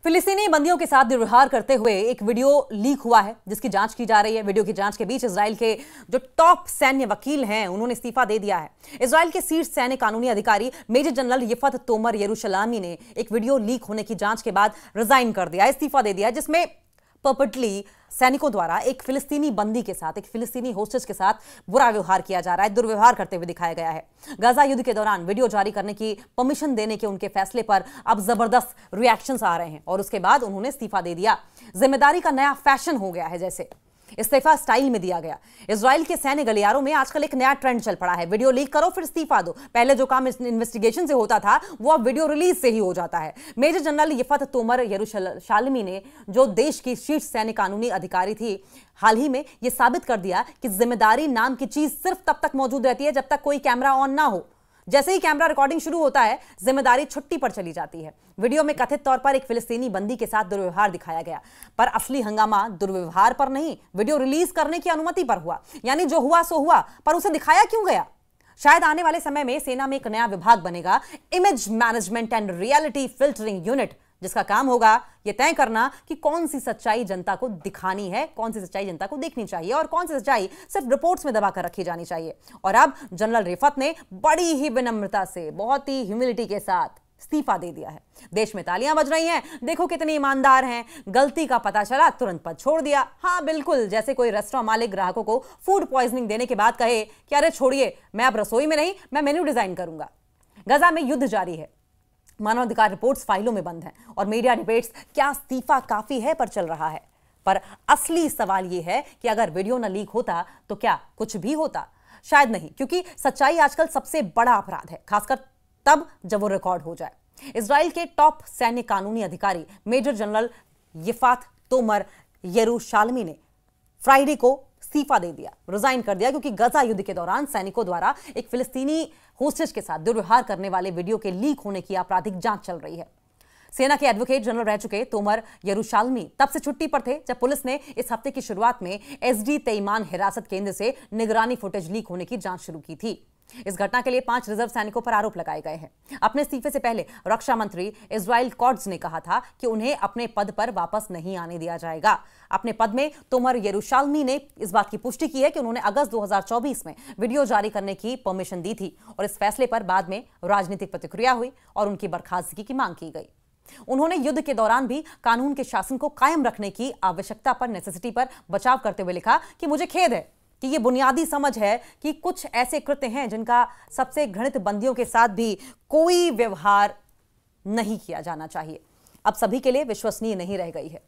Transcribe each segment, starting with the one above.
फिलिस्तीनी बंदियों के साथ दुर्व्यवहार करते हुए एक वीडियो लीक हुआ है जिसकी जांच की जा रही है। वीडियो की जांच के बीच इजराइल के जो टॉप सैन्य वकील हैं उन्होंने इस्तीफा दे दिया है। इजराइल के शीर्ष सैन्य कानूनी अधिकारी मेजर जनरल यिफत तोमर यरूशलामी ने एक वीडियो लीक होने की जांच के बाद रिजाइन कर दिया, इस्तीफा दे दिया, जिसमें पर्पटली सैनिकों द्वारा एक फिलिस्तीनी बंदी के साथ, एक फिलिस्तीनी होस्टेज के साथ बुरा व्यवहार किया जा रहा है, दुर्व्यवहार करते हुए दिखाया गया है। गाजा युद्ध के दौरान वीडियो जारी करने की परमिशन देने के उनके फैसले पर अब जबरदस्त रिएक्शंस आ रहे हैं और उसके बाद उन्होंने इस्तीफा दे दिया। जिम्मेदारी का नया फैशन हो गया है, जैसे इस्तीफा स्टाइल में दिया गया। इजराइल के सैन्य गलियारों में आजकल एक नया ट्रेंड चल पड़ा है, वीडियो लीक करो फिर इस्तीफा दो। पहले जो काम इन्वेस्टिगेशन से होता था वो अब वीडियो रिलीज से ही हो जाता है। मेजर जनरल यिफत तोमर यरूशलामी ने, जो देश की शीर्ष सैन्य कानूनी अधिकारी थी, हाल ही में यह साबित कर दिया कि जिम्मेदारी नाम की चीज सिर्फ तब तक मौजूद रहती है जब तक कोई कैमरा ऑन ना हो। जैसे ही कैमरा रिकॉर्डिंग शुरू होता है, जिम्मेदारी छुट्टी पर चली जाती है। वीडियो में कथित तौर पर एक फिलिस्तीनी बंदी के साथ दुर्व्यवहार दिखाया गया, पर असली हंगामा दुर्व्यवहार पर नहीं, वीडियो रिलीज करने की अनुमति पर हुआ। यानी जो हुआ सो हुआ, पर उसे दिखाया क्यों गया? शायद आने वाले समय में सेना में एक नया विभाग बनेगा, image management and reality filtering unit, जिसका काम होगा यह तय करना कि कौन सी सच्चाई जनता को दिखानी है, कौन सी सच्चाई जनता को देखनी चाहिए और कौन सी सच्चाई सिर्फ रिपोर्ट्स में दबाकर रखी जानी चाहिए। और अब जनरल रिफत ने बड़ी ही विनम्रता से, बहुत ही ह्यूमिलिटी के साथ इस्तीफा दे दिया है। देश में तालियां बज रही हैं, देखो कितने ईमानदार हैं, गलती का पता चला तुरंत पद छोड़ दिया। हाँ बिल्कुल, जैसे कोई रेस्टोरेंट मालिक ग्राहकों को फूड पॉइजनिंग देने के बाद कहे कि अरे छोड़िए, मैं अब रसोई में नहीं, मैं मेन्यू डिजाइन करूंगा। गजा में युद्ध जारी है, मानवाधिकार रिपोर्ट्स फाइलों में बंद हैं और मीडिया डिबेट्स क्या इस्तीफा काफी है पर चल रहा है। पर असली सवाल यह है कि अगर वीडियो न लीक होता तो क्या कुछ भी होता? शायद नहीं, क्योंकि सच्चाई आजकल सबसे बड़ा अपराध है, खासकर तब जब वो रिकॉर्ड हो जाए। इजराइल के टॉप सैन्य कानूनी अधिकारी मेजर जनरल यिफत तोमर यरूशलामी ने फ्राइडे को इस्तीफा दे दिया, रिजाइन कर दिया, क्योंकि गजा युद्ध के दौरान सैनिकों द्वारा एक फिलिस्तीनी होस्टेज के साथ दुर्व्यवहार करने वाले वीडियो के लीक होने की आपराधिक जांच चल रही है। सेना के एडवोकेट जनरल रह चुके तोमर यरूशलामी तब से छुट्टी पर थे जब पुलिस ने इस हफ्ते की शुरुआत में एसडी तेईमान हिरासत केंद्र से निगरानी फुटेज लीक होने की जांच शुरू की थी। इस घटना के लिए 5 रिजर्व सैनिकों पर आरोप लगाए गए हैं। अपने इस्तीफे से पहले रक्षा मंत्री इजराइल कॉट्स ने कहा था कि उन्हें अपने पद पर वापस नहीं आने दिया जाएगा। अपने पद में तोमर यरूशलामी ने इस बात की पुष्टि की है कि उन्होंने अगस्त 2024 में वीडियो जारी करने की परमिशन दी थी और इस फैसले पर बाद में राजनीतिक प्रतिक्रिया हुई और उनकी बर्खास्तगी की मांग की गई। उन्होंने युद्ध के दौरान भी कानून के शासन को कायम रखने की आवश्यकता पर, नेसेसिटी पर बचाव करते हुए लिखा कि मुझे खेद है कि यह बुनियादी समझ है कि कुछ ऐसे कृत्य हैं जिनका सबसे घृणित बंदियों के साथ भी कोई व्यवहार नहीं किया जाना चाहिए, अब सभी के लिए विश्वसनीय नहीं रह गई है।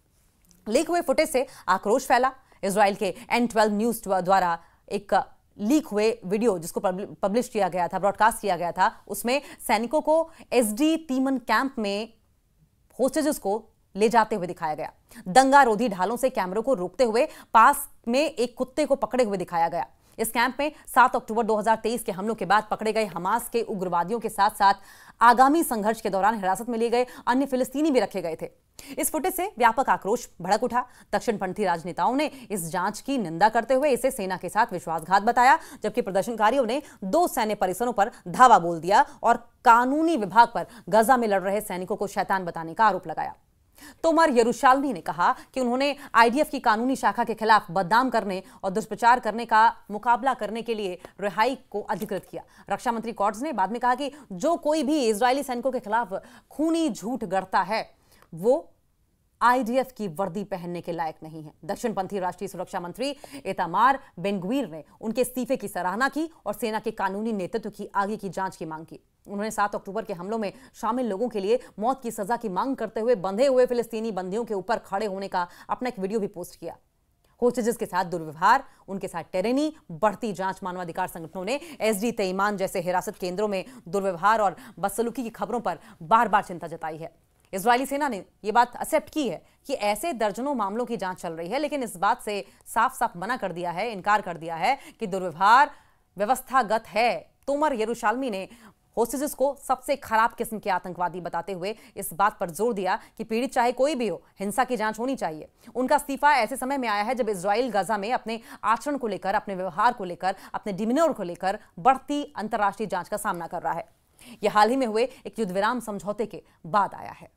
लीक हुए फुटेज से आक्रोश फैला। इजराइल के N12 न्यूज द्वारा एक लीक हुए वीडियो जिसको पब्लिश किया गया था, ब्रॉडकास्ट किया गया था, उसमें सैनिकों को एसडी तीमन कैंप में होस्टेजेस को ले जाते हुए दिखाया गया। दंगा रोधी ढालों से कैमरों को रोकते हुए पास में एक कुत्ते को पकड़े हुए दिखाया गया। इस कैंप में 7 अक्टूबर 2023 के हमलों के बाद पकड़े गए हमास के उग्रवादियों के साथ साथ आगामी संघर्ष के दौरान हिरासत में लिए गए अन्य फिलिस्तीनी भी रखे गए थे। इस फुटेज से व्यापक आक्रोश भड़क उठा। दक्षिणपंथी राजनेताओं ने इस जांच की निंदा करते हुए इसे सेना के साथ विश्वासघात बताया, जबकि प्रदर्शनकारियों ने 2 सैन्य परिसरों पर धावा बोल दिया और कानूनी विभाग पर गजा में लड़ रहे सैनिकों को शैतान बताने का आरोप लगाया। तोमर यरूशलामी ने कहा कि उन्होंने आईडीएफ की कानूनी शाखा के खिलाफ बदनाम करने और दुष्प्रचार करने का मुकाबला करने के लिए रिहाई को अधिकृत किया। रक्षा मंत्री कॉट्स ने बाद में कहा कि जो कोई भी इजरायली सैनिकों के खिलाफ खूनी झूठ गढ़ता है वो आईडीएफ की वर्दी पहनने के लायक नहीं है। दक्षिणपंथी राष्ट्रीय सुरक्षा मंत्री इतामार बेन-ग्वीर ने उनके इस्तीफे की सराहना की और सेना के कानूनी नेतृत्व की आगे की जांच की मांग की। उन्होंने 7 अक्टूबर के हमलों में शामिल लोगों के लिए मौत की सजा की मांग करते हुए बंधे हुए फिलिस्तीनी बंदियों के ऊपर खड़े होने का अपना एक वीडियो भी पोस्ट किया। होस्टेजेस के साथ दुर्व्यवहार, उनके साथ टेरेनी, बढ़ती जांच, मानवाधिकार संगठनों ने एसडी तेईमान जैसे हिरासत केंद्रों में दुर्व्यवहार और बदसलूकी की खबरों पर बार बार चिंता जताई है। इजरायली सेना ने यह बात एक्सेप्ट की है कि ऐसे दर्जनों मामलों की जांच चल रही है, लेकिन इस बात से साफ साफ मना कर दिया है, इनकार कर दिया है कि दुर्व्यवहार व्यवस्थागत है। तोमर यरूशलामी ने होस्टेजेस को सबसे खराब किस्म के आतंकवादी बताते हुए इस बात पर जोर दिया कि पीड़ित चाहे कोई भी हो, हिंसा की जांच होनी चाहिए। उनका इस्तीफा ऐसे समय में आया है जब इजराइल गजा में अपने आचरण को लेकर, अपने व्यवहार को लेकर, अपने डिमिनर को लेकर बढ़ती अंतर्राष्ट्रीय जांच का सामना कर रहा है। यह हाल ही में हुए एक युद्ध विराम समझौते के बाद आया है।